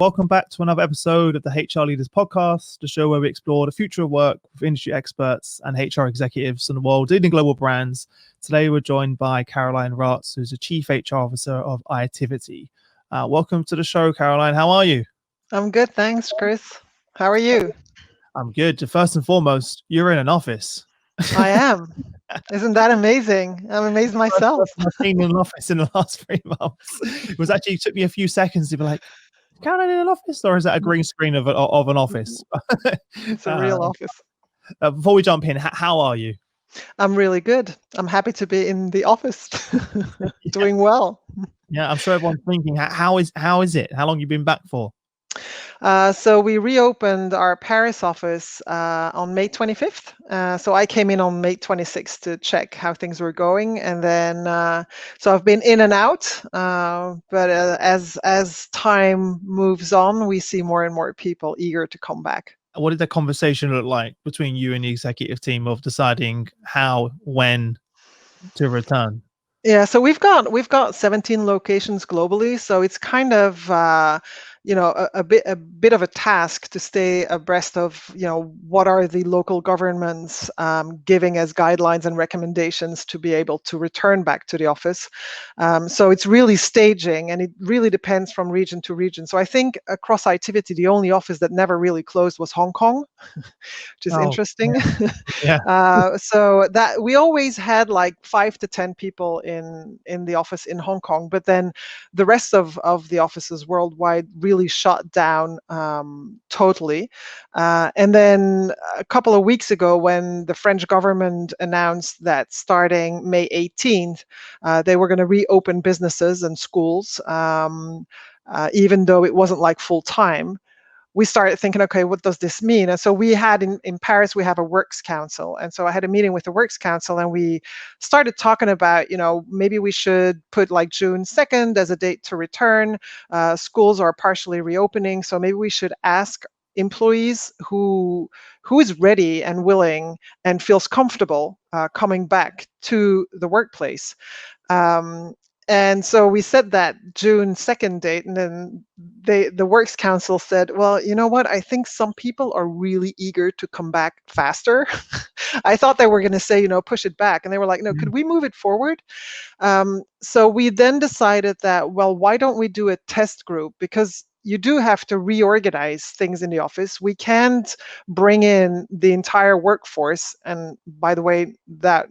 Welcome back to another episode of the HR Leaders Podcast, the show where we explore the future of work with industry experts and HR executives in the world leading global brands. Today, we're joined by Karoline Raets, who's the Chief HR Officer of Itiviti. Welcome to the show, Karoline. How are you? I'm good, thanks, Chris. How are you? I'm good. First and foremost, you're in an office. I am. Isn't that amazing? I'm amazed myself. I've seen in an office in the last 3 months. It took me a few seconds to be like, Caroline in an office, or is that a green screen of an office? It's a real office. Before we jump in, how are you? I'm really good. I'm happy to be in the office, doing well. Yeah, I'm sure everyone's thinking, how is it? How long have you been back for? So we reopened our Paris office on May 25th. So I came in on May 26th to check how things were going, and then so I've been in and out. But as time moves on, we see more and more people eager to come back. What did the conversation look like between you and the executive team of deciding how, when to return? Yeah, so we've got 17 locations globally, so it's kind of a bit of a task to stay abreast of what are the local governments giving as guidelines and recommendations to be able to return back to the office. So it's really staging, and it really depends from region to region. So I think across Itiviti, the only office that never really closed was Hong Kong, which is interesting. Yeah. So that we always had like 5 to 10 people in the office in Hong Kong, but then the rest of the offices worldwide really shut down totally. And then a couple of weeks ago, when the French government announced that starting May 18th, they were going to reopen businesses and schools, even though it wasn't like full time. We started thinking, okay, what does this mean? And so we had in Paris, we have a works council. And so I had a meeting with the works council, and we started talking about, maybe we should put like June 2nd as a date to return. Schools are partially reopening. So maybe we should ask employees who is ready and willing and feels comfortable coming back to the workplace. And so we set that June 2nd date, and then the Works Council said, well, you know what? I think some people are really eager to come back faster. I thought they were going to say, push it back. And they were like, no, could we move it forward? So we then decided that, well, why don't we do a test group? Because you do have to reorganize things in the office. We can't bring in the entire workforce. And by the way, that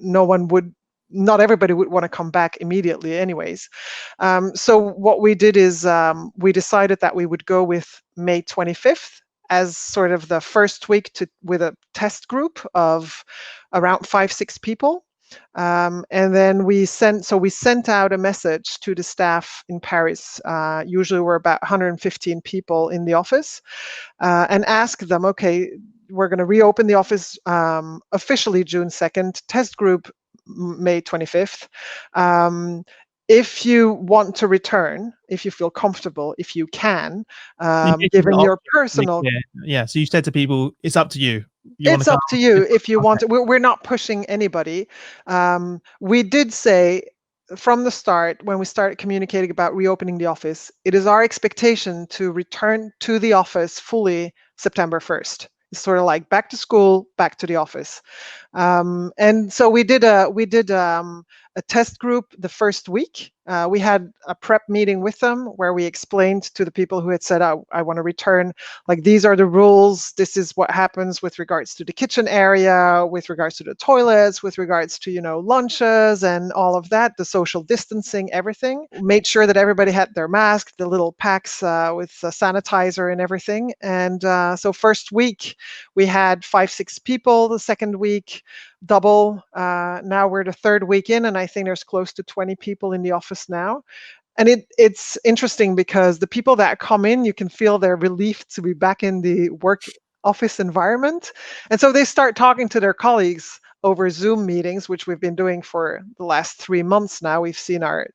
not everybody would want to come back immediately anyways. So what we did is we decided that we would go with May 25th as sort of the first week with a test group of around 5-6 people. And then we sent out a message to the staff in Paris. Usually we're about 115 people in the office, and ask them, okay, we're going to reopen the office officially June 2nd, test group May 25th. If you want to return, if you feel comfortable, if you can, given your personal... Yeah, so you said to people, it's up to you. It's up to you if you want to. We're not pushing anybody. We did say from the start, when we started communicating about reopening the office, it is our expectation to return to the office fully September 1st. It's sort of like back to school, back to the office. And so we did a test group the first week. We had a prep meeting with them where we explained to the people who had said, I want to return, like, these are the rules. This is what happens with regards to the kitchen area, with regards to the toilets, with regards to, lunches and all of that, the social distancing, everything. Made sure that everybody had their mask, the little packs with sanitizer and everything. And so first week we had 5-6 people. The second week, double. Now we're the third week in, and I think there's close to 20 people in the office now. And it's interesting because the people that come in, you can feel they're relieved to be back in the work office environment. And so they start talking to their colleagues over Zoom meetings, which we've been doing for the last 3 months now. We've seen our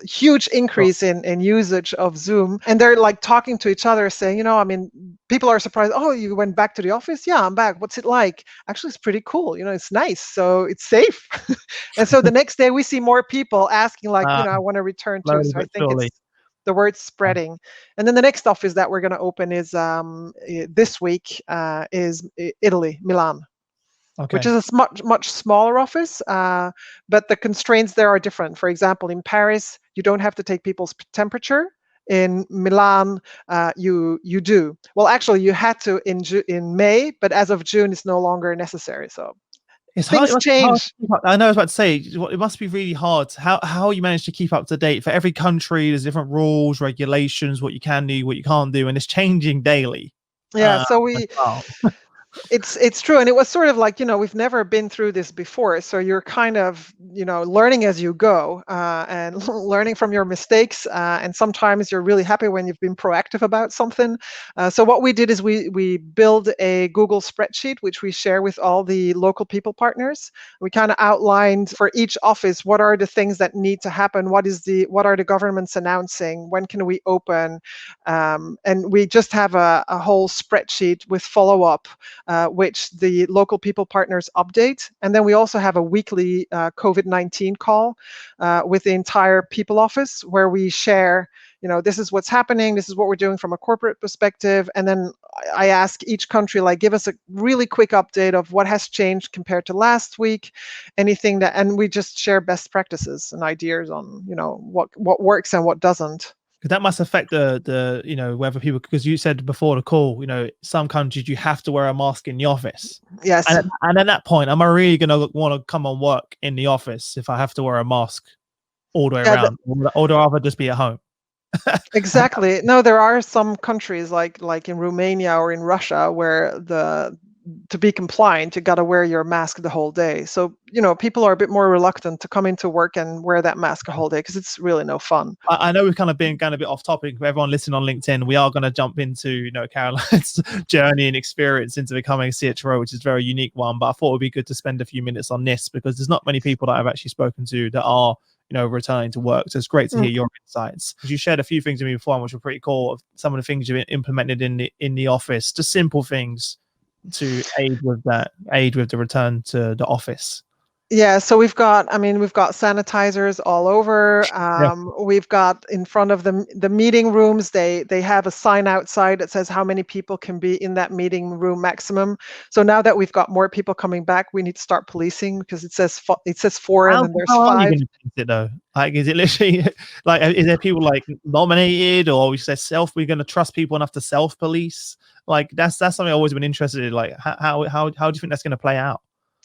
huge increase in usage of Zoom, and they're like talking to each other saying, people are surprised. Oh, you went back to the office? Yeah, I'm back. What's it like? Actually, it's pretty cool. It's nice. So it's safe. And so the next day we see more people asking, I want to return too. So I think The word's spreading. And then the next office that we're going to open is this week is Italy, Milan, which Okay. is a much smaller office, but the constraints there are different. For example, in Paris, you don't have to take people's temperature. In Milan, you do. Well, actually, you had to in May, but as of June, it's no longer necessary. So It's hard. It things must be hard to change. keep up. I know I was about to say it must be really hard. How you manage to keep up to date for every country? There's different rules, regulations, what you can do, what you can't do, and it's changing daily. Yeah, so As well. it's true, and it was sort of like, we've never been through this before, so you're kind of, learning as you go, and learning from your mistakes, and sometimes you're really happy when you've been proactive about something. So what we did is we build a Google spreadsheet which we share with all the local people partners. We kind of outlined for each office what are the things that need to happen, what are the governments announcing, when can we open, and we just have a whole spreadsheet with follow-up, which the local people partners update. And then we also have a weekly COVID-19 call with the entire people office, where we share, this is what's happening, this is what we're doing from a corporate perspective. And then I ask each country, like, give us a really quick update of what has changed compared to last week, anything and we just share best practices and ideas on, what works and what doesn't. Because that must affect the whether people, because you said before the call, some countries you have to wear a mask in the office. Yes. And at that point, am I really gonna want to come and work in the office if I have to wear a mask all the way Yeah, around, or do I rather just be at home? exactly. No, there are some countries like in Romania or in Russia where to be compliant, you got to wear your mask the whole day. So, people are a bit more reluctant to come into work and wear that mask a whole day because it's really no fun. I know we've kind of been going a bit off topic. For everyone listening on LinkedIn, we are going to jump into Caroline's journey and experience into becoming a CHRO, which is a very unique one. But I thought it would be good to spend a few minutes on this because there's not many people that I've actually spoken to that are returning to work. So it's great to hear your insights. You shared a few things with me before, which were pretty cool. Of some of the things you've implemented in the office, just simple things to aid with the return to the office. Yeah, so we've got sanitizers all over. Yeah. We've got in front of the meeting rooms, they have a sign outside that says how many people can be in that meeting room maximum. So now that we've got more people coming back, we need to start policing because it says 4 and then there's How are you 5. going to police it though? Like, is it literally like, is there people like nominated, or we say we're going to trust people enough to self-police? Like, that's something I've always been interested in. Like, how do you think that's going to play out?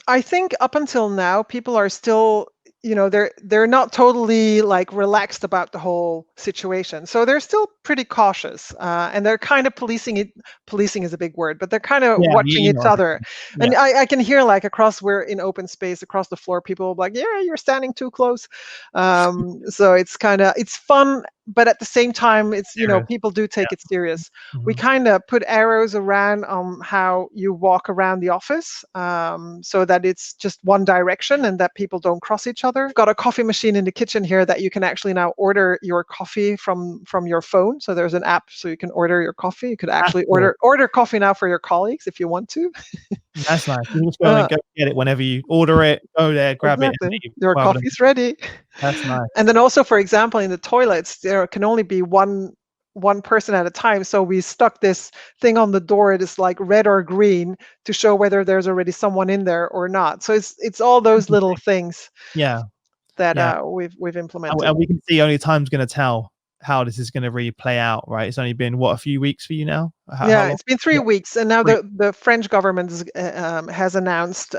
I think up until now, people are still, they're not totally like relaxed about the whole situation. So they're still pretty cautious, and they're kind of policing it. Policing is a big word, but they're kind of Yeah, watching each other. yeah. And I can hear like we're in open space across the floor, people like, yeah, you're standing too close. So it's fun, but at the same time, it's, Serious. people do take it serious. We Mhm. kind of put arrows around how you walk around the office, so that it's just one direction and that people don't cross each other. We've got a coffee machine in the kitchen here that you can actually now order your coffee from your phone. So there's an app so you can order your coffee. You could actually Cool. order coffee now for your colleagues if you want to. That's nice. You just go and go get it whenever you order it. Go there, grab it, and Exactly. leave. Your Rather than, coffee's ready. that's nice. And then also, for example, in the toilets, there can only be one person at a time. So we stuck this thing on the door. It is like red or green to show whether there's already someone in there or not. So it's all those little things Yeah, that yeah. we've implemented. And we can see only time's going to tell how this is going to really play out, right? It's only been a few weeks for you now. How Yeah, long? it's been 3 Yeah, weeks, and now the French government has announced,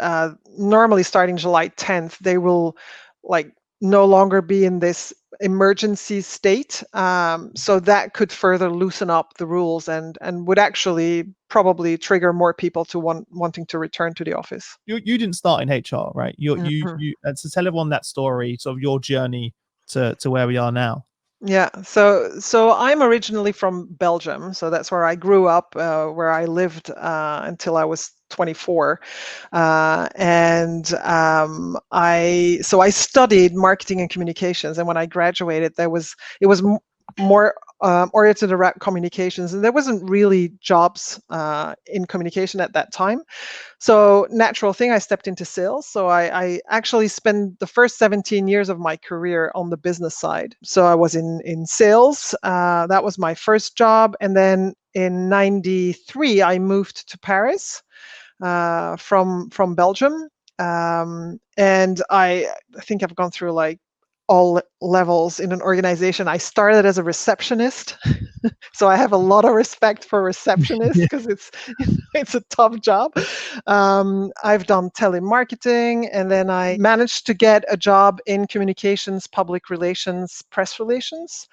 normally starting July 10th, they will like no longer be in this emergency state. So that could further loosen up the rules and would actually probably trigger more people to wanting to return to the office. you didn't start in HR, right? Mhm. So tell everyone that story, sort of your journey to where we are now. Yeah, so I'm originally from Belgium, so that's where I grew up, where I lived until I was 24, and I studied marketing and communications, and when I graduated, it was more oriented around communications, and there wasn't really jobs in communication at that time. So natural thing, I stepped into sales. So I actually spent the first 17 years of my career on the business side. So I was in sales. That was my first job. And then in 93, I moved to Paris from Belgium. And I think I've gone through like all levels in an organization. I started as a receptionist, so I have a lot of respect for receptionists Yeah. because it's a tough job. I've done telemarketing, and then I managed to get a job in communications, public relations, press relations.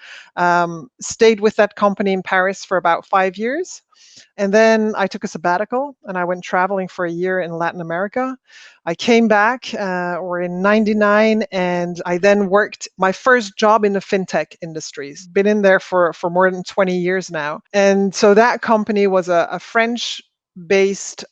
Stayed with that company in Paris for about 5 years. And then I took a sabbatical and I went traveling for a year in Latin America. I came back or in 99, and I then worked my first job in the fintech industries. Been in there for more than 20 years now. And so that company was a French based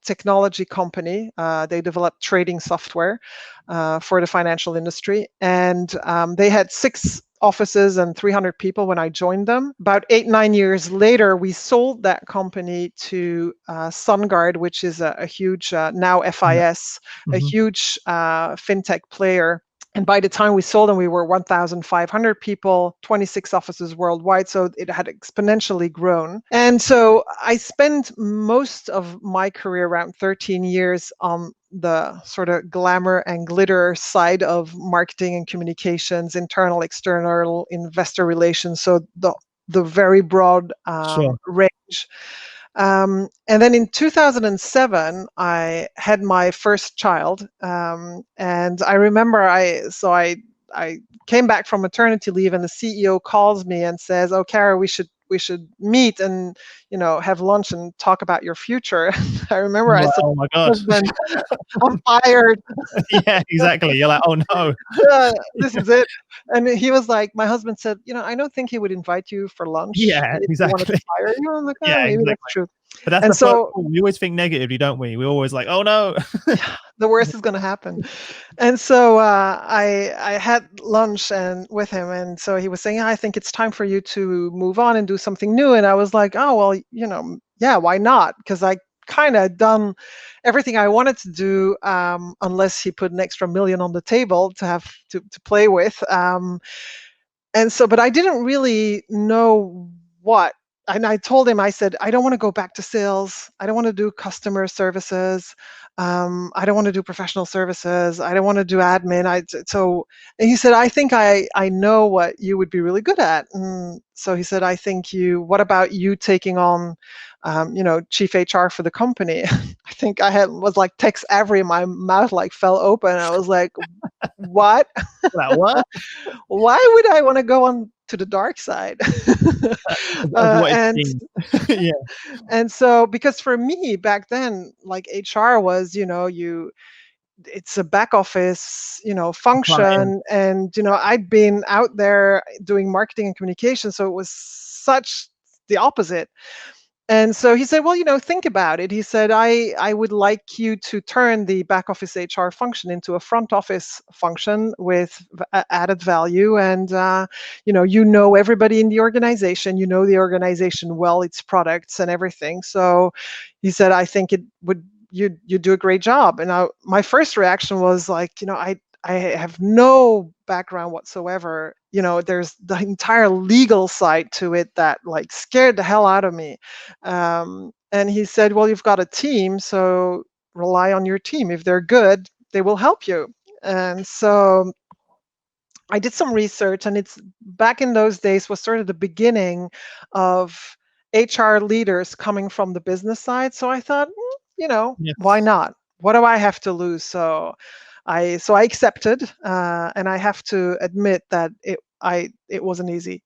technology company. They developed trading software for the financial industry. And they had 6 offices and 300 people when I joined them. About 8-9 years later, we sold that company to SunGard, which is a huge, now Yeah. FIS, a Mhm. huge fintech player. And by the time we sold them, we were 1,500 people, 26 offices worldwide. So it had exponentially grown. And so I spent most of my career, around 13 years, on the sort of glamour and glitter side of marketing and communications, internal, external, investor relations. So the very broad Sure. range. And then in 2007, I had my first child, and I remember I came back from maternity leave, and the CEO calls me and says, "Oh, Kara, we should meet and have lunch and talk about your future." I remember I Right. said, Oh my God. "Husband, I'm fired. Yeah, exactly. You're like, oh no. This is it." And he was like, my husband said, "I don't think he would invite you for lunch Yeah, if he wanted exactly. to fire you." I'm like, Yeah, "Oh, maybe that's exactly. true." But that's And the first so rule. We always think negatively, don't we? We're always like, oh no. the worst is going to happen. And so I had lunch and with him, and so he was saying, "Yeah, I think it's time for you to move on and do something new." And I was like, "Oh well, yeah, why not?" Because I kind of done everything I wanted to do, unless he put an extra million on the table to have to play with. And so, but I didn't really know what. And I told him, I said, "I don't want to go back to sales. I don't want to do customer services. I don't want to do professional services. I don't want to do admin." So, and he said, "I think I know what you would be really good at." And so he said, what about you taking on, chief HR for the company?" I think was like Tex Avery, my mouth like fell open. I was like, "What?" Like, what? Why would I want to go on to the dark side? Of what it And seems. Yeah. and so, because for me back then, like HR was, it's a back office, Front end. function, and I'd been out there doing marketing and communication, so it was such the opposite. And so he said, "Well, think about it." He said, I would like you to turn the back office HR function into a front office function with added value. And, everybody in the organization, the organization well, its products and everything. So he said, "I think you do a great job." And my first reaction was like, I have no background whatsoever. There's the entire legal side to it that like scared the hell out of me. And he said, "Well, you've got a team, so rely on your team. If they're good, they will help you." And so I did some research, and it's back in those days was sort of the beginning of HR leaders coming from the business side. So I thought, why Yes. not? What do I have to lose? So I accepted, and I have to admit that it wasn't easy.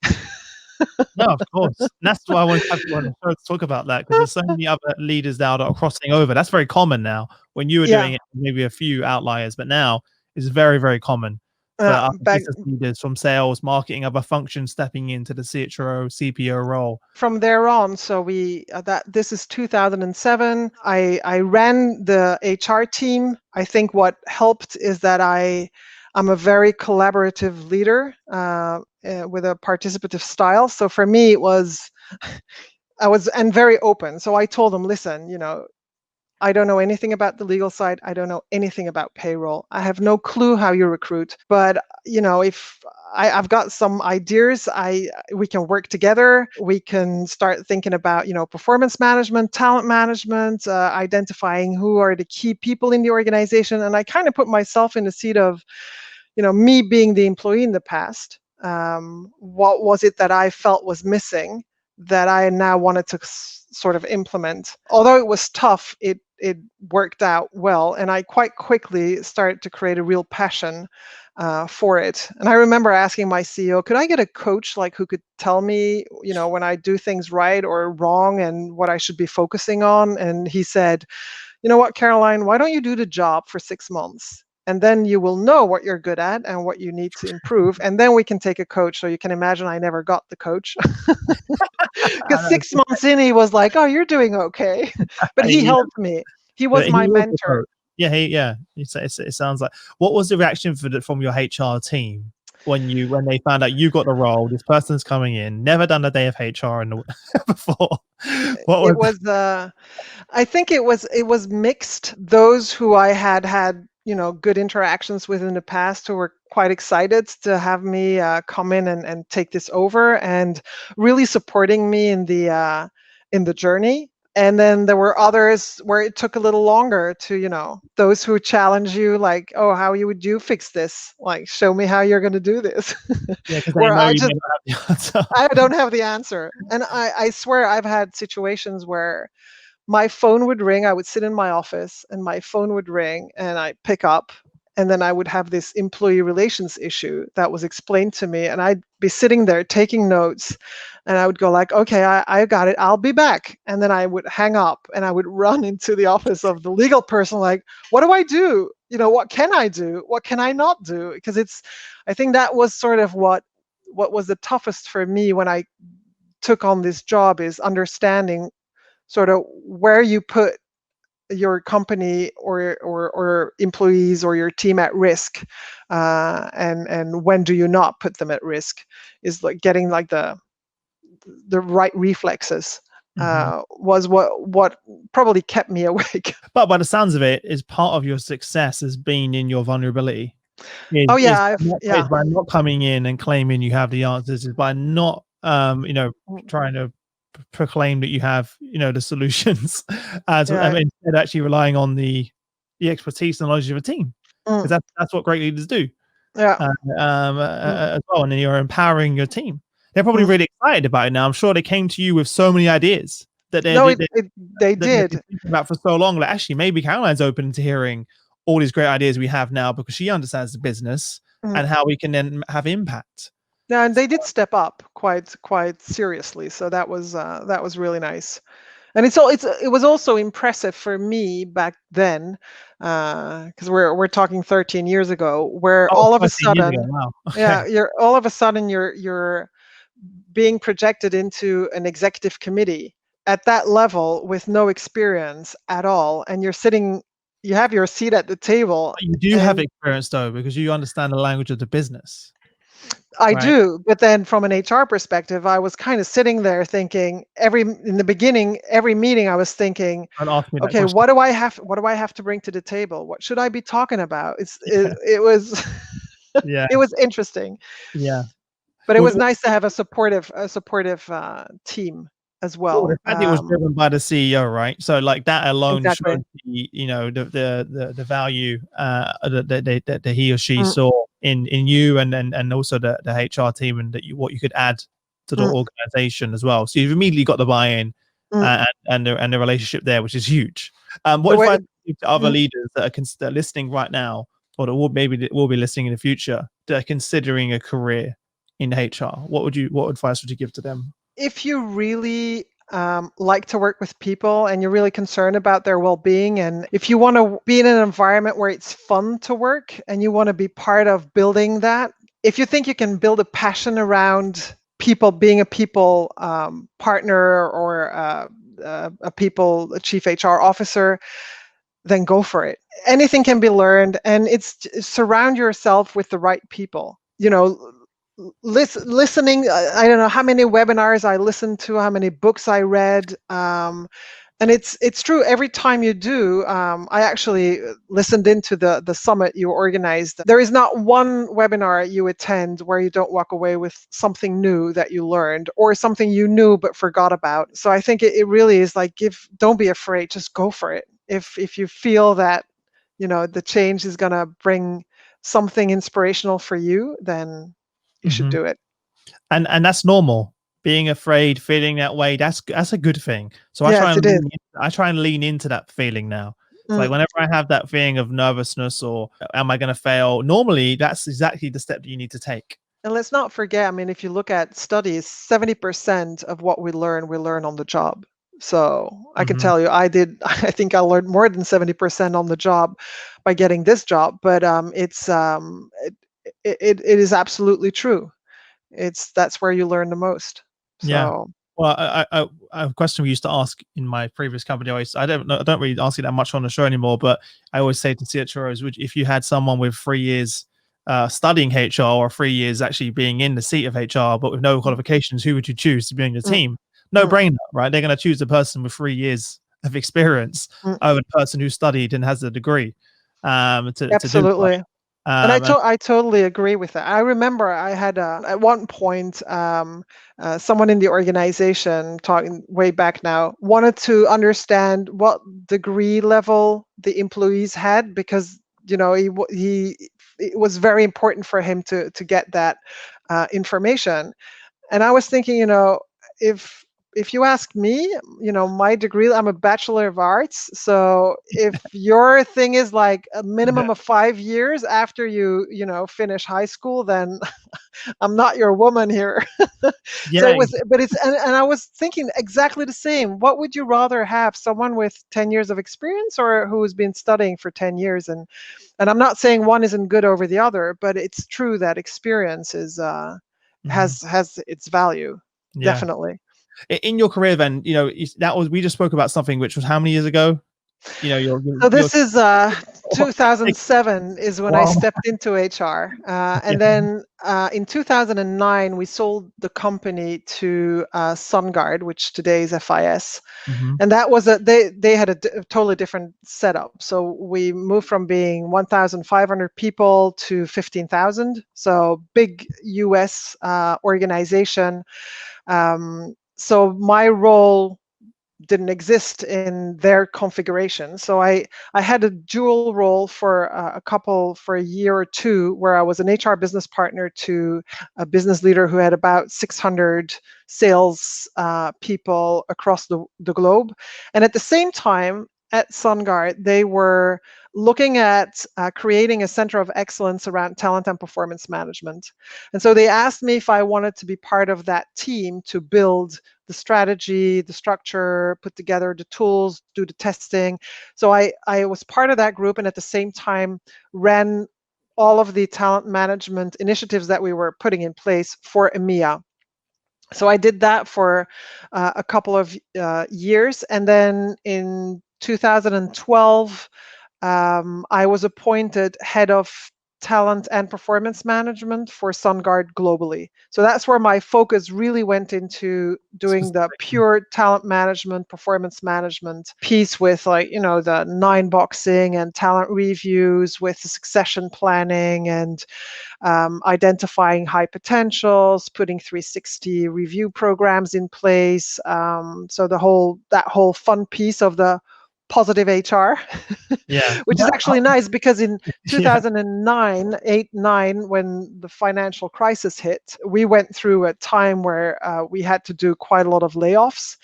No, of course. And that's why I wanted to have you on the show to talk about that, because there's so many other leaders now that are crossing over. That's very common now. When you were Yeah, doing it, maybe a few outliers, but now it's very, very common for other back business leaders from sales, marketing, other functions stepping into the CHRO, CPO role. from there on. So we that this is 2007. I ran the HR team. I think what helped is that I'm a very collaborative leader with a participative style. So for me, it was, and very open. So I told them, listen, I don't know anything about the legal side. I don't know anything about payroll. I have no clue how you recruit. But if I've got some ideas, we can work together. We can start thinking about performance management, talent management, identifying who are the key people in the organization. And I kind of put myself in the seat of me being the employee in the past. What was it that I felt was missing that I now wanted to sort of implement? Although it was tough, it worked out well, and I quite quickly started to create a real passion for it. And I remember asking my CEO, could I get a coach who could tell me, when I do things right or wrong and what I should be focusing on? And he said, you know what, Karoline, why don't you do the job for 6 months? And then you will know what you're good at and what you need to improve. And then we can take a coach. So you can imagine I never got the coach. Because 6 months in, he was like, oh, you're doing okay. But he helped me. He was my mentor. Yeah, it sounds like. What was the reaction from your HR team when they found out you got the role? This person's coming in, never done a day of HR before. It was I think it was mixed. Those who I had good interactions with in the past, who were quite excited to have me come in and take this over, and really supporting me in the journey. And then there were others where it took a little longer to, those who challenge you, like, oh, how would you fix this? Like, show me how you're going to do this. Yeah, because where I just, may not have the answer. I don't have the answer. And I swear I've had situations where my phone would ring. I would sit in my office and my phone would ring and I pick up, and then I would have this employee relations issue that was explained to me, and I'd be sitting there taking notes, and I would go like, okay, I got it, I'll be back. And then I would hang up and I would run into the office of the legal person, like, what do I do? What can I do? What can I not do? Because I think that was sort of what was the toughest for me when I took on this job, is understanding sort of where you put your company or employees or your team at risk, and when do you not put them at risk, is like getting like the right reflexes. Was what probably kept me awake. But by the sounds of it, is part of your success has been in your vulnerability. Oh yeah, It's by not coming in and claiming you have the answers. Is by not trying to proclaim that you have the solutions, instead actually relying on the expertise and knowledge of a team, because that's what great leaders do. Yeah. As well, and then you're empowering your team. They're probably really excited about it now. I'm sure they came to you with so many ideas that they did about for so long. Like, actually, maybe Karoline's open to hearing all these great ideas we have now, because she understands the business and how we can then have impact. Yeah, and they did step up quite seriously. So that was really nice. And it was also impressive for me back then, because we're talking 13 years ago, where all of a sudden, wow. Okay. yeah, you're being projected into an executive committee at that level with no experience at all, and you have your seat at the table. You do have experience though, because you understand the language of the business. I do, but then from an HR perspective, I was kind of sitting there thinking, in the beginning, every meeting, I was thinking, okay, what do I have to bring to the table? What should I be talking about? It was it was interesting. Yeah, but it was nice to have a supportive team as well. The fact it was driven by the CEO, right? So like that alone Exactly. showed the value that he or she saw in you, and also the HR team, and what you could add to the organization as well. So you've immediately got the buy-in and the relationship there, which is huge. What advice to other leaders that are listening right now, or that will be listening in the future, that are considering a career in HR? What advice would you give to them? If you really like to work with people and you're really concerned about their well-being, and if you want to be in an environment where it's fun to work and you want to be part of building that, if you think you can build a passion around people, being a people partner or a chief HR officer, then go for it. Anything can be learned, and it's surround yourself with the right people. Listening. I don't know how many webinars I listened to, how many books I read. And it's true. Every time you do, I actually listened into the summit you organized. There is not one webinar you attend where you don't walk away with something new that you learned, or something you knew but forgot about. So I think it really is like, don't be afraid, just go for it. If you feel that the change is going to bring something inspirational for you, then you should do it. And that's normal. Being afraid, feeling that way, that's a good thing. So Yes, it is. I try and lean into that feeling now. It's like whenever I have that feeling of nervousness or am I going to fail, normally that's exactly the step that you need to take. And let's not forget, I mean, if you look at studies, 70% of what we learn on the job. So I can tell you, I think I learned more than 70% on the job by getting this job, but it is absolutely true. That's where you learn the most. Yeah. So Well, a question we used to ask in my previous company. I don't really ask it that much on the show anymore, but I always say to CHROs, if you had someone with 3 years studying HR or 3 years actually being in the seat of HR, but with no qualifications, who would you choose to be on your team? No brainer, right? They're going to choose the person with 3 years of experience over the person who studied and has a degree to do absolutely. that. And I totally agree with that. I remember I had at one point someone in the organization, talking way back now, wanted to understand what degree level the employees had, because it was very important for him to get that information. And I was thinking, if you ask me, my degree, I'm a Bachelor of Arts. So if your thing is like a minimum of 5 years after you finish high school, then I'm not your woman here. So Yeah, and I was thinking exactly the same. What would you rather have, someone with 10 years of experience, or who's been studying for 10 years? And I'm not saying one isn't good over the other, but it's true that experience is has its value. yeah. Definitely. In your career, then we just spoke about something which was how many years ago? So Your this is 2007 is when I wow. stepped into HR, and then in 2009 we sold the company to SunGard, which today is FIS, and that was they had a totally different setup. So we moved from being 1,500 people to 15,000. So big US organization. So my role didn't exist in their configuration. So I had a dual role for a year or two, where I was an HR business partner to a business leader who had about 600 sales people across the globe. And at the same time, at SunGard, they were looking at creating a center of excellence around talent and performance management. And so they asked me if I wanted to be part of that team to build the strategy, the structure, put together the tools, do the testing. So I was part of that group, and at the same time ran all of the talent management initiatives that we were putting in place for EMEA. So I did that for a couple of years, and then in 2012, I was appointed head of talent and performance management for SunGard globally. So that's where my focus really went into doing the pure talent management, performance management piece, with the 9-boxing and talent reviews, with the succession planning and identifying high potentials, putting 360 review programs in place. So that whole fun piece of the positive HR, Yeah. which is actually nice, because in Yeah. 2009, 8, 9, when the financial crisis hit, we went through a time where we had to do quite a lot of layoffs.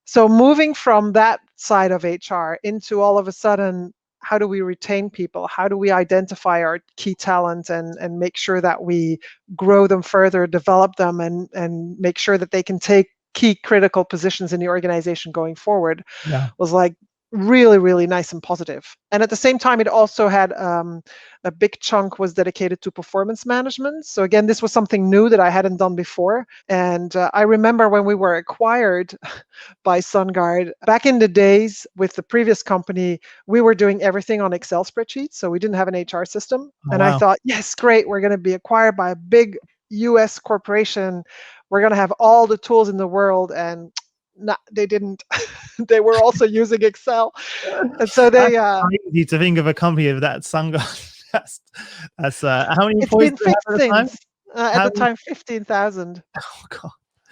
So moving from that side of HR into, all of a sudden, how do we retain people? How do we identify our key talent and make sure that we grow them further, develop them, and make sure that they can take key critical positions in the organization going forward, Yeah. was like really, really nice and positive. And at the same time, it also had a big chunk was dedicated to performance management. So again, this was something new that I hadn't done before. And I remember when we were acquired by SunGard back in the days with the previous company, we were doing everything on Excel spreadsheets. So we didn't have an HR system. Oh And I wow. thought, yes, great, we're going to be acquired by a big US corporation. We're going to have all the tools in the world. And no, they didn't. They were also using Excel. And so That's they crazy to think of a company of that sun god. that's how many it's employees been do they have fixed at the time? since at How the many? time 15,000. Oh god.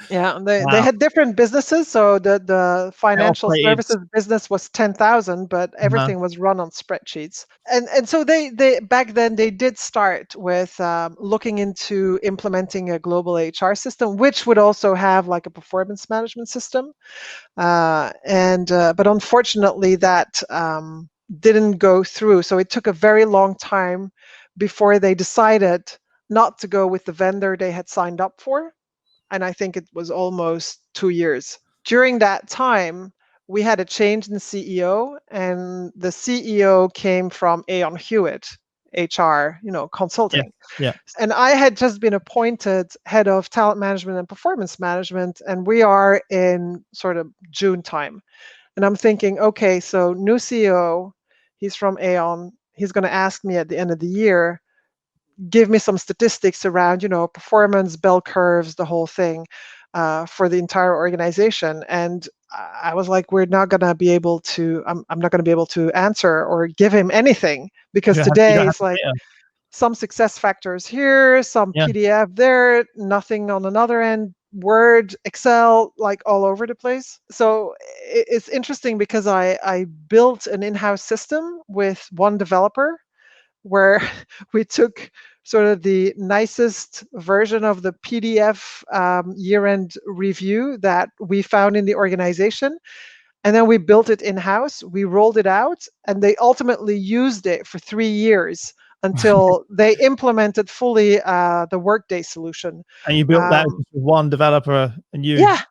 Yeah, and they Wow. had different businesses. So the They financial operated. services business was 10,000, but Uh, everything was run on spreadsheets. And so they back then they did start with looking into implementing a global HR system, which would also have like a performance management system. And but unfortunately that didn't go through. So it took a very long time before they decided not to go with the vendor they had signed up for. And I think it was almost 2 years. During that time, we had a change in CEO, and the CEO came from Aon Hewitt, HR, yeah. consulting. Yeah. And I had just been appointed head of talent management and performance management, and we are in sort of June time. And I'm thinking, okay, so new CEO, he's from Aon. He's going to ask me at the end of the year, give me some statistics around, performance, bell curves, the whole thing for the entire organization. And I was like, we're not going to be able to, I'm not going to be able to answer or give him anything because You don't today have it's the like data. some success factors here, some Yeah. PDF there, nothing on another end, Word, Excel, like all over the place. So it's interesting because I built an in-house system with one developer where we took sort of the nicest version of the PDF year-end review that we found in the organization. And then we built it in-house, we rolled it out, and they ultimately used it for 3 years until they implemented fully the Workday solution. And you built that Um, just with one developer and you. yeah,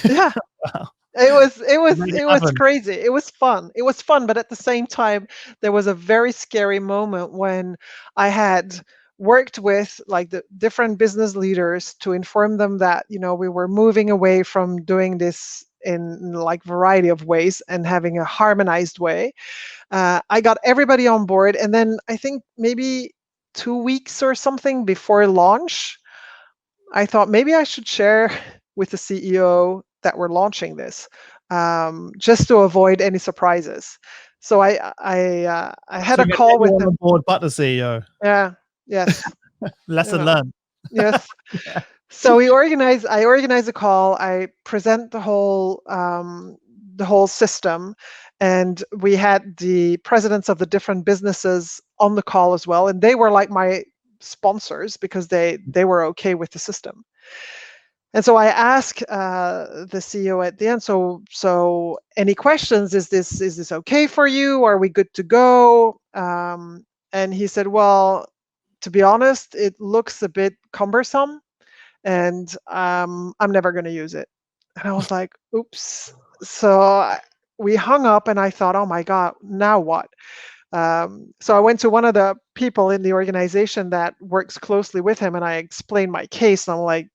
yeah. Wow. It was it You was made it it was happen. crazy. It was fun. It was fun, but at the same time, there was a very scary moment when I had worked with like the different business leaders to inform them that we were moving away from doing this in like variety of ways and having a harmonized way. I got everybody on board, and then I think maybe 2 weeks or something before launch, I thought maybe I should share with the CEO that we're launching this, just to avoid any surprises. So I had So a you get call with everyone on him. board but the CEO. Yeah, yes, you Lesson know, learned. yes. Yeah. So I organize a call. I present the whole system, and we had the presidents of the different businesses on the call as well, and they were like my sponsors because they were okay with the system. And so I asked the CEO at the end, so any questions? Is this okay for you? Are we good to go? And he said, well, to be honest, it looks a bit cumbersome, and I'm never going to use it. And I was like, oops. So we hung up, and I thought, oh my God, now what? So I went to one of the people in the organization that works closely with him, and I explained my case. And I'm like,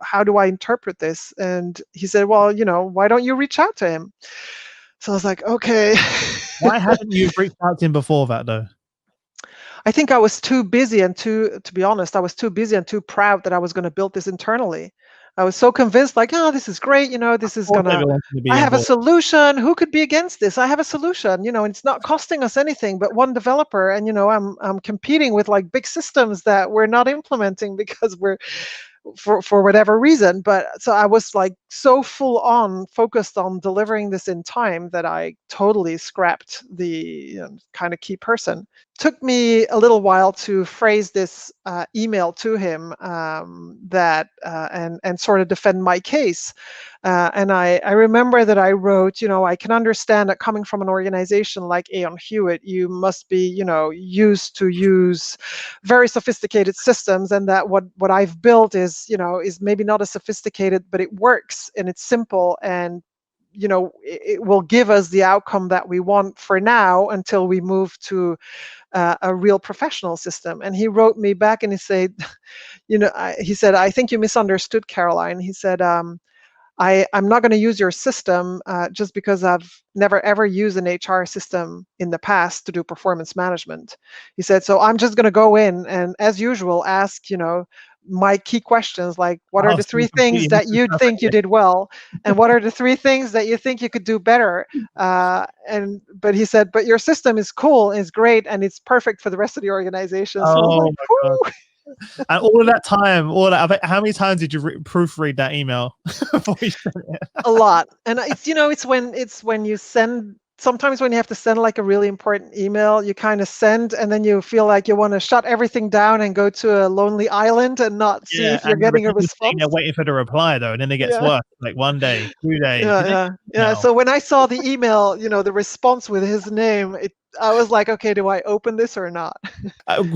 how do I interpret this? And he said, well, why don't you reach out to him? So I was like, okay. Why hadn't you reached out to him before that though? I think I was too busy and to be honest, I was too busy and too proud that I was going to build this internally. I was so convinced, like, oh, this is great. Of This is course gonna, everyone's gonna be I on have a board. solution. Who could be against this? I have a solution, and it's not costing us anything but one developer. And I'm competing with like big systems that we're not implementing because we're for whatever reason. But so I was like so full on focused on delivering this in time that I totally scrapped the kind of key person. Took me a little while to phrase this email to him, that and sort of defend my case. And I remember that I wrote, I can understand that coming from an organization like Aon Hewitt, you must be, used to use very sophisticated systems, and that what I've built is maybe not as sophisticated, but it works and it's simple, and it will give us the outcome that we want for now until we move to a real professional system. And he wrote me back and he said, he said, I think you misunderstood, Karoline. He said, I'm not going to use your system just because I've never ever used an HR system in the past to do performance management. He said, so I'm just going to go in and, as usual, ask, my key questions like, what are Oh, the so you three things completely that you think you misinterpreted did well, and what are the three things that you think you could do better? But he said, but your system is cool, is great, and it's perfect for the rest of the organization. So I was Oh like, my God. whoo. And all of that time, how many times did you proofread that email before you sent it? A lot. And it's when you send, sometimes when you have to send like a really important email, you kind of send and then you feel like you want to shut everything down and go to a lonely island and not see Yeah, if you're and getting a you're sitting there response. waiting for the reply though, and then it gets Yeah. worse. Like 1 day, 2 days. Yeah, The next yeah, yeah. email. So when I saw the email, the response with his name, I was like, okay, do I open this or not?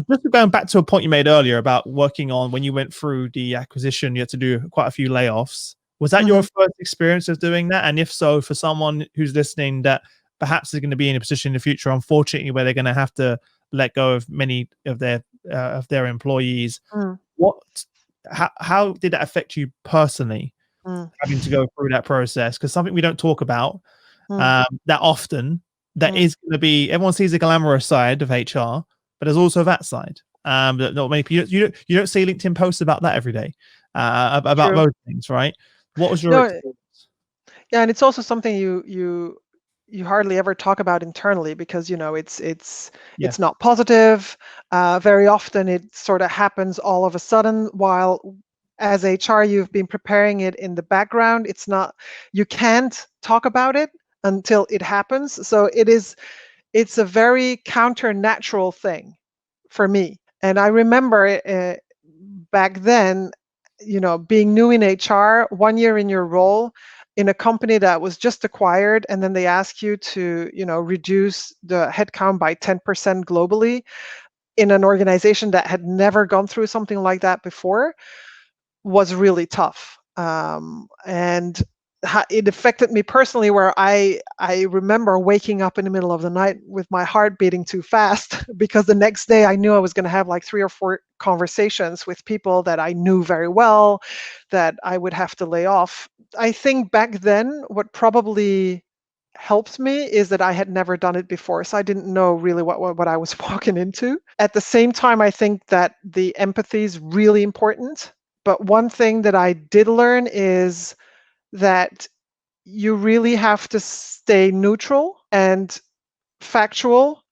Just going back to a point you made earlier about working on when you went through the acquisition, you had to do quite a few layoffs. Was that your Hmm. first experience of doing that? And if so, for someone who's listening that perhaps is going to be in a position in the future, unfortunately, where they're going to have to let go of many of their employees, Mm, what how did that affect you personally, mm, having to go through that process? Because something we don't talk about mm, that often, that mm. is going to be, everyone sees the glamorous side of HR, but there's also that side. That not many people, you don't see LinkedIn posts about that every day, about True. those things, right? What was your No, experience? yeah, and it's also something you hardly ever talk about internally because it's Yes. not positive. Very often it sort of happens all of a sudden while as HR you've been preparing it in the background. It's not, you can't talk about it until it happens. So it's a very counter-natural thing for me. And I remember back then, being new in HR, 1 year in your role in a company that was just acquired, and then they ask you to, reduce the headcount by 10% globally in an organization that had never gone through something like that before, was really tough. And it affected me personally, where I remember waking up in the middle of the night with my heart beating too fast because the next day I knew I was going to have like 3 or 4 conversations with people that I knew very well that I would have to lay off. I think back then what probably helped me is that I had never done it before, so I didn't know really what I was walking into. At the same time, I think that the empathy is really important. But one thing that I did learn is that you really have to stay neutral and factual,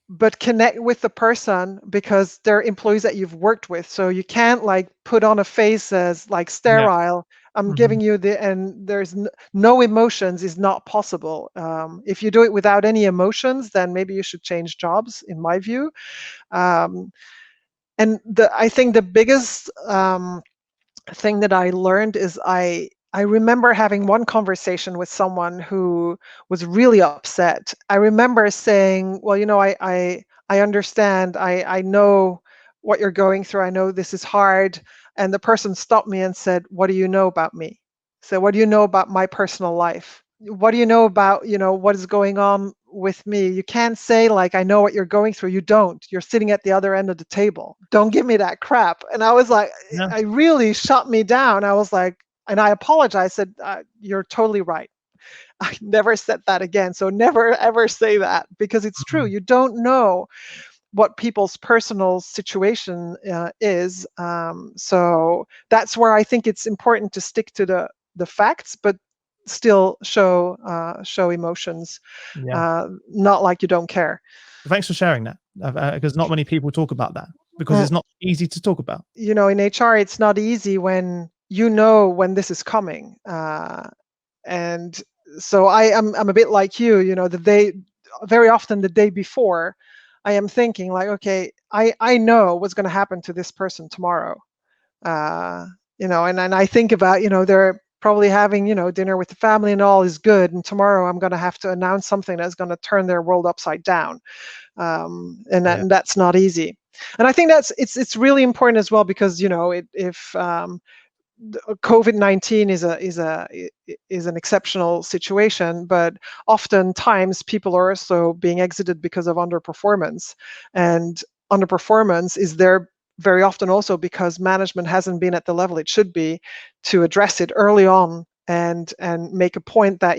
but connect with the person because they're employees that you've worked with. So you can't like put on a face as like Yeah. sterile. I'm Hmm. giving you and there's no emotions is not possible. If you do it without any emotions, then maybe you should change jobs, in my view. Um, and I think the biggest thing that I learned is I remember having one conversation with someone who was really upset. I remember saying, "Well, I understand. I know what you're going through. I know this is hard." And the person stopped me and said, "What do you know about me?" So, "What do you know about my personal life? What do you know about, what is going on with me? You can't say like I know what you're going through. You don't. You're sitting at the other end of the table. Don't give me that crap." And I was like, Yeah. I really shut me down. I was like, and I apologized. I said, "You're totally right." I never said that again. So never ever say that because it's true. Mhm. You don't know what people's personal situation is. So that's where I think it's important to stick to the facts, but still show emotions, Yeah. not like you don't care. Thanks for sharing that, because not many people talk about that because Mm, it's not easy to talk about. in HR, it's not easy when you know when this is coming, and so I'm a bit like you. The day, very often the day before, I am thinking like, okay, I know what's going to happen to this person tomorrow. And I think about, they're probably having, dinner with the family and all is good, and tomorrow I'm going to have to announce something that's going to turn their world upside down. Yeah. And that's not easy. And I think it's really important as well because, if COVID-19 is an exceptional situation, but oftentimes people are also being exited because of underperformance, and underperformance is there very often also because management hasn't been at the level it should be to address it early on and make a point that,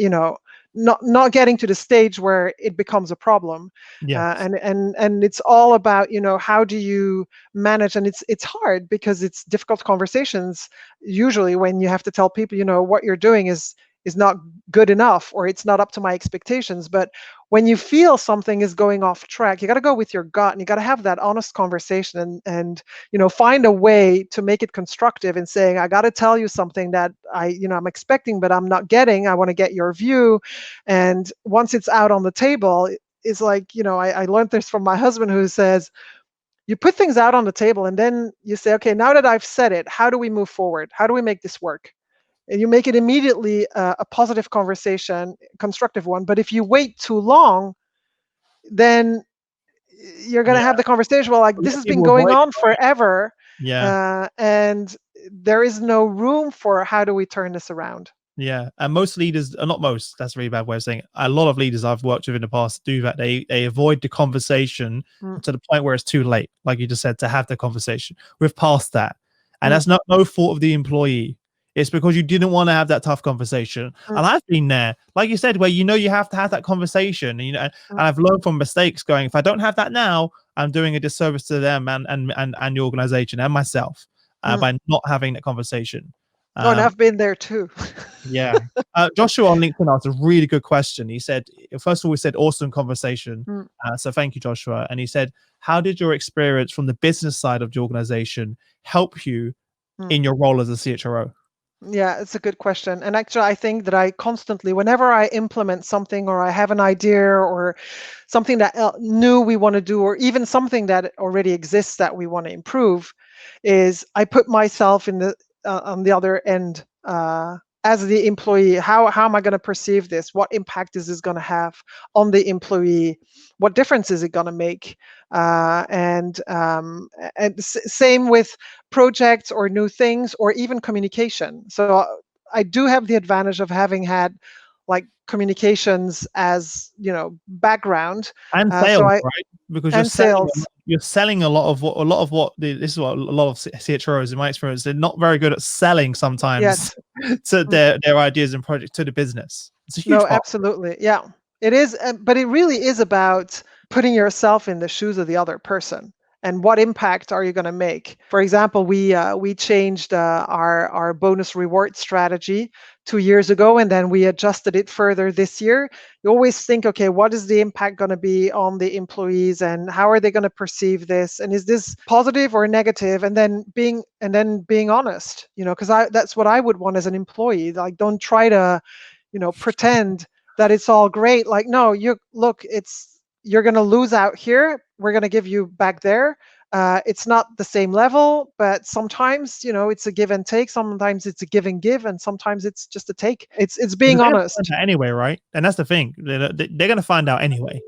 not getting to the stage where it becomes a problem. Yes. And it's all about, how do you manage, and it's hard because it's difficult conversations usually when you have to tell people, what you're doing is not good enough, or it's not up to my expectations. But when you feel something is going off track, you got to go with your gut, and you got to have that honest conversation, and find a way to make it constructive and saying, I got to tell you something that I'm expecting but I'm not getting. I want to get your view. And once it's out on the table, it's like, I learned this from my husband, who says, you put things out on the table and then you say, okay, now that I've said it, how do we move forward? How do we make this work? And you make it immediately a positive conversation, constructive one. But if you wait too long, then you're going to Yeah. have the conversation, well, like, A this lot of has been people going avoid on it, right? forever, Yeah. and there is no room for how do we turn this around. Yeah, and most leaders, not most, that's a really bad way of saying it. A lot of leaders I've worked with in the past do that. They avoid the conversation Mm, to the point where it's too late, like you just said, to have the conversation. We've passed that. And mm, that's not no fault of the employee. It's because you didn't want to have that tough conversation. mm, And I've been there, like you said, where you have to have that conversation. And mm, I've learned from mistakes going, if I don't have that now, I'm doing a disservice to them and the organization and myself mm. by not having that conversation. Oh, and Um, I've been there too. yeah. Joshua on LinkedIn asked a really good question. He said, first of all, we said awesome conversation. Mm, So thank you, Joshua. And he said, how did your experience from the business side of the organization help you mm. in your role as a CHRO? Yeah, it's a good question. And actually, I think that I constantly, whenever I implement something or I have an idea or something that new we want to do, or even something that already exists that we want to improve, is I put myself in the on the other end, as the employee. How am I going to perceive this? What impact is this going to have on the employee? What difference is it going to make? And same with projects or new things or even communication. So I do have the advantage of having had like communications as background. And So sales, I right? Because and sales. you're selling a lot of this is what a lot of CHROs in my experience, they're not very good at selling sometimes Yes. to Mm. their ideas and projects to the business. It's a huge No, part. absolutely. Yeah. It is, but it really is about putting yourself in the shoes of the other person. And what impact are you going to make? For example, we changed our bonus reward strategy 2 years ago, and then we adjusted it further this year. You always think, okay, what is the impact going to be on the employees, and how are they going to perceive this, and is this positive or negative? And then being honest, because that's what I would want as an employee. Like, don't try to pretend that it's all great. Like, no, you're going to lose out here. We're going to give you back there. It's not the same level, but sometimes, it's a give and take. Sometimes it's a give and give, and sometimes it's just a take. It's Because being they're gonna find honest. out anyway, right? And that's the thing. They're going to find out anyway.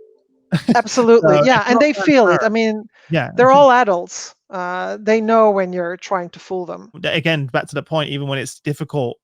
Absolutely. So if Yeah. you're And not they feel it. transparent, I mean, yeah. they're all adults. They know when you're trying to fool them. Again, back to the point, even when it's difficult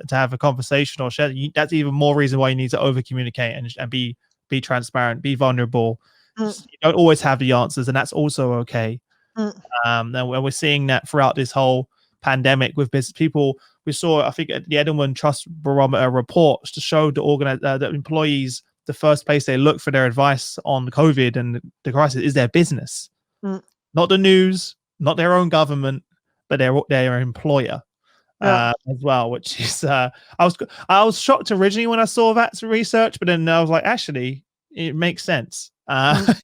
to have a conversation or share, that's even more reason why you need to over communicate and be transparent, be vulnerable. Mm, You don't always have the answers, and that's also okay. mm, And we're seeing that throughout this whole pandemic with business people. We saw, I think, the Edelman Trust Barometer reports to show the employees, the first place they look for their advice on COVID and the crisis is their business, mm. not the news, not their own government, but their employer Yeah. as well. Which is, I was shocked originally when I saw that research, but then I was like, actually, it makes sense. Mm,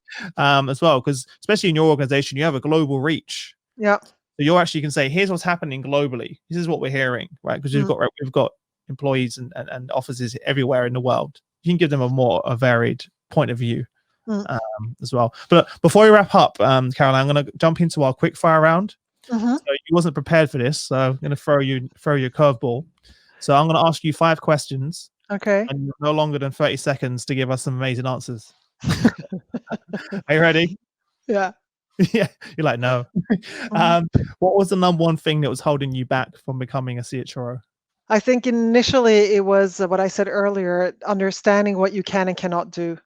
As well, because especially in your organization, you have a global reach. yeah. So you actually can say, here's what's happening globally. This is what we're hearing, right? Because Mm, we've got employees and offices everywhere in the world. You can give them a varied point of view mm, as well. But before we wrap up, Caroline, I'm going to jump into our quick fire round. mhm. So you wasn't prepared for this, so I'm going to throw you a curveball. So I'm going to ask you 5 questions, Okay. and no longer than 30 seconds to give us some amazing answers. Are you ready? Yeah. Yeah, you're like, no. Mhm. What was the number one thing that was holding you back from becoming a CHRO? I think initially it was what I said earlier, understanding what you can and cannot do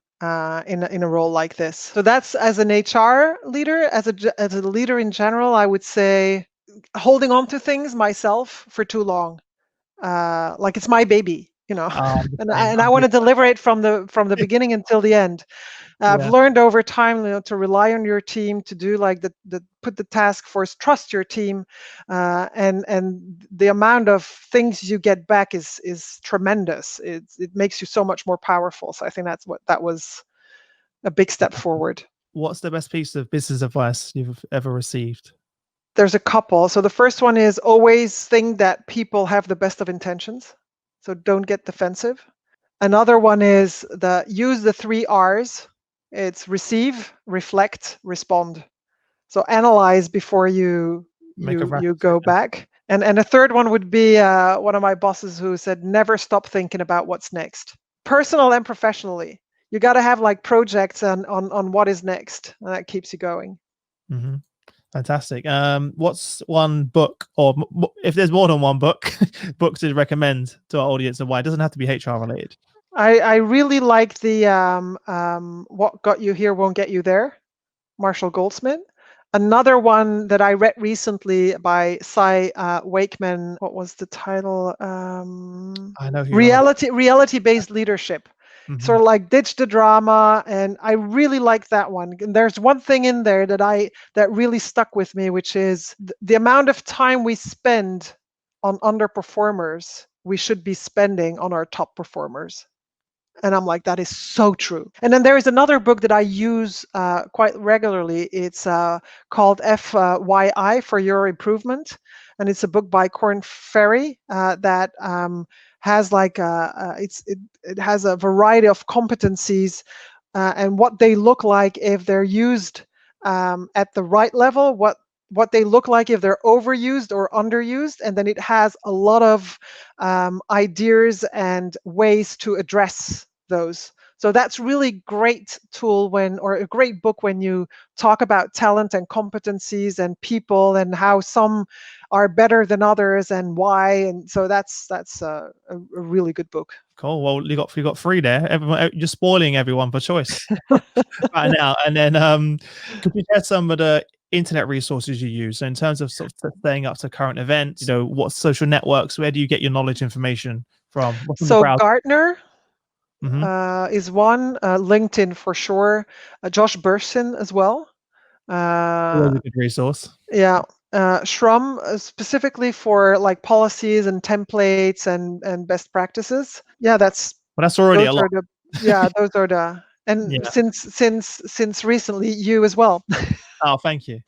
in a role like this. So that's as an HR leader, as a leader in general, I would say holding on to things myself for too long. Like it's my baby, The and same. I want to deliver it from the beginning until the end. I've Yeah, learned over time, to rely on your team, to do like the put the task force, trust your team, and the amount of things you get back is tremendous. It makes you so much more powerful. So I think that was a big step forward. what's the best piece of business advice you've ever received? There's a couple. So the first one is always think that people have the best of intentions. So don't get defensive. Another one is use the 3 R's. It's receive, reflect, respond. So analyze before you Make a you rash you go decision. back. And a third one would be one of my bosses who said, never stop thinking about what's next, personal and professionally. You got to have like projects on what is next, and that keeps you going. Hmm. Fantastic. What's one book, or if there's more than one book, book to recommend to our audience, and why? It doesn't have to be HR related. I really like the What Got You Here Won't Get You There, Marshall Goldsmith. Another one that I read recently by Cy Wakeman. What was the title? I know who you're on about. Reality-based leadership. Hmm. Sort of like ditch the drama, and I really like that one. And there's one thing in there that really stuck with me, which is the amount of time we spend on underperformers, we should be spending on our top performers. And I'm like, that is so true. And then there is another book that I use quite regularly. It's called FYI, For Your Improvement. And it's a book by Corn Ferry that has like it has a variety of competencies and what they look like if they're used at the right level, what they look like if they're overused or underused, and then it has a lot of ideas and ways to address those. So that's really great tool or a great book when you talk about talent and competencies and people and how some are better than others and why. And so that's a really good book. Cool. Well, you got three there. Everyone, you're spoiling everyone for choice right now. And then, could you share some of the internet resources you use? So in terms of sort of staying up to current events, what social networks? Where do you get your knowledge information from? What's on the So browser? Gartner Hmm. is one, LinkedIn for sure, Josh Bersin as well. Always Uh, a good resource. yeah, Shrum specifically for like policies and templates and best practices. Yeah, Well, that's already those a lot. are the yeah those are the and Yeah. since recently you as well. Oh, thank you.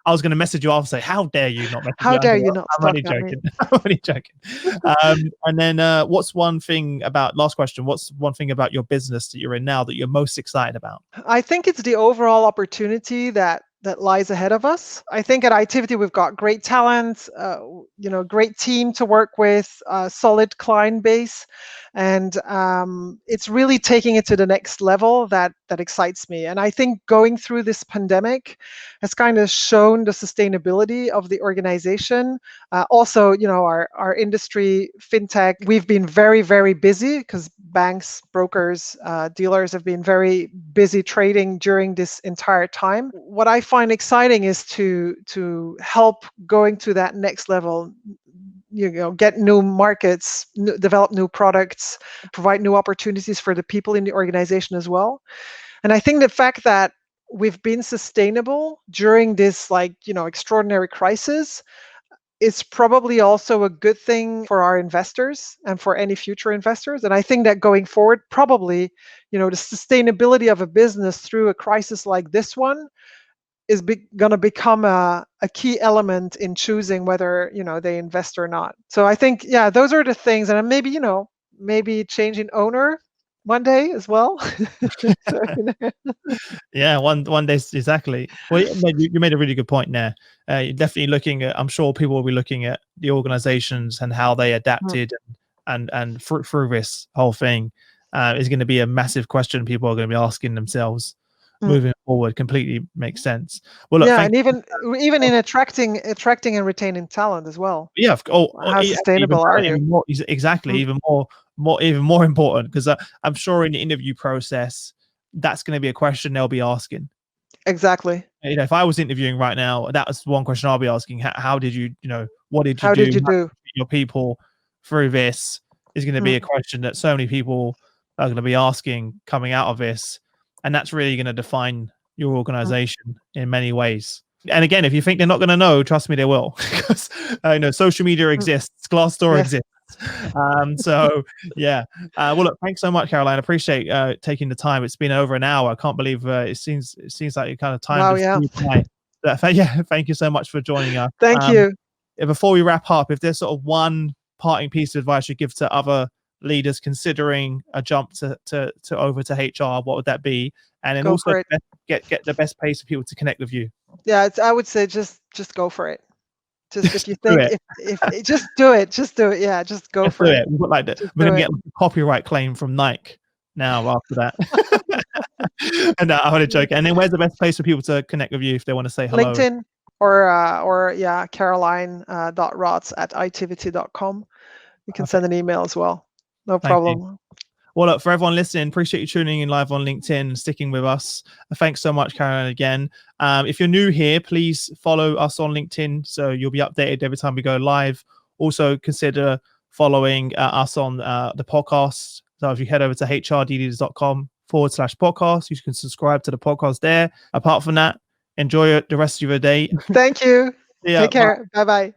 I was going to message you off and say, "How dare you not message me?" How dare you not I'm talk only about me? joking. I'm only joking. And then, what's one thing about? Last question. What's one thing about your business that you're in now that you're most excited about? I think it's the overall opportunity that lies ahead of us. I think at Itiviti we've got great talent, great team to work with, solid client base, and it's really taking it to the next level that excites me. And I think going through this pandemic has kind of shown the sustainability of the organization. Also, our industry, fintech, we've been very busy because banks, brokers, dealers have been very busy trading during this entire time. What I find exciting is to help going to that next level, get new markets, develop new products, provide new opportunities for the people in the organization as well. And I think the fact that we've been sustainable during this extraordinary crisis is probably also a good thing for our investors and for any future investors. And I think that going forward, probably, the sustainability of a business through a crisis like this one is going to become a key element in choosing whether they invest or not. So I think, yeah, those are the things. And maybe maybe changing owner one day as well. So, Yeah, one day exactly. Well, you made a really good point there. You're definitely looking at. I'm sure people will be looking at the organizations and how they mm, adapted and through this whole thing is going to be a massive question people are going to be asking themselves mm. moving forward. Completely makes sense. Well, look, Yeah, thank and you. even in attracting and retaining talent as well. Yeah, How even sustainable are you? even more exactly, Mm, even more important, because I'm sure in the interview process, that's going to be a question they'll be asking. exactly. You know, if I was interviewing right now, that was one question I'll be asking. How did you, what did you How do? did you How did do? you treat your people through this? Is going to be a Mm, question that so many people are going to be asking coming out of this, and that's really going to define your mm, organization in many ways. And again, if you think they're not going to know, trust me, they will, because social media mm. exists, Glassdoor Yes. exists. So yeah. Well, look, thanks so much, Caroline. I appreciate taking the time. It's been over an hour. I can't believe it seems like your kind of time Wow. just Yeah. flew by. Yeah, thank you so much for joining us. Thank you. Before we wrap up, if there's sort of one parting piece of advice you give to other leaders considering a jump to over to HR, what would that be? And then Go also for it. get the best place for people to connect with you. Yeah. I would say just go for it. Just if Just you do think it. if just do it. Just do it. Yeah. Just go Let's for do it. it. We've got like Just we're do gonna it. get like a copyright claim from Nike now after that. And I'm only joking. And then where's the best place for people to connect with you if they want to say hello? LinkedIn or yeah, Caroline .rots at itiviti.com. You can send Perfect. an email as well. No Thank you. problem. Well, look, for everyone listening, appreciate you tuning in live on LinkedIn and sticking with us. Thanks so much, Caroline, again. If you're new here, please follow us on LinkedIn so you'll be updated every time we go live. Also, consider following us on the podcast. So if you head over to hrddleaders.com/podcast, you can subscribe to the podcast there. Apart from that, enjoy the rest of your day. Thank you. Yeah, Take bye. care. Bye bye.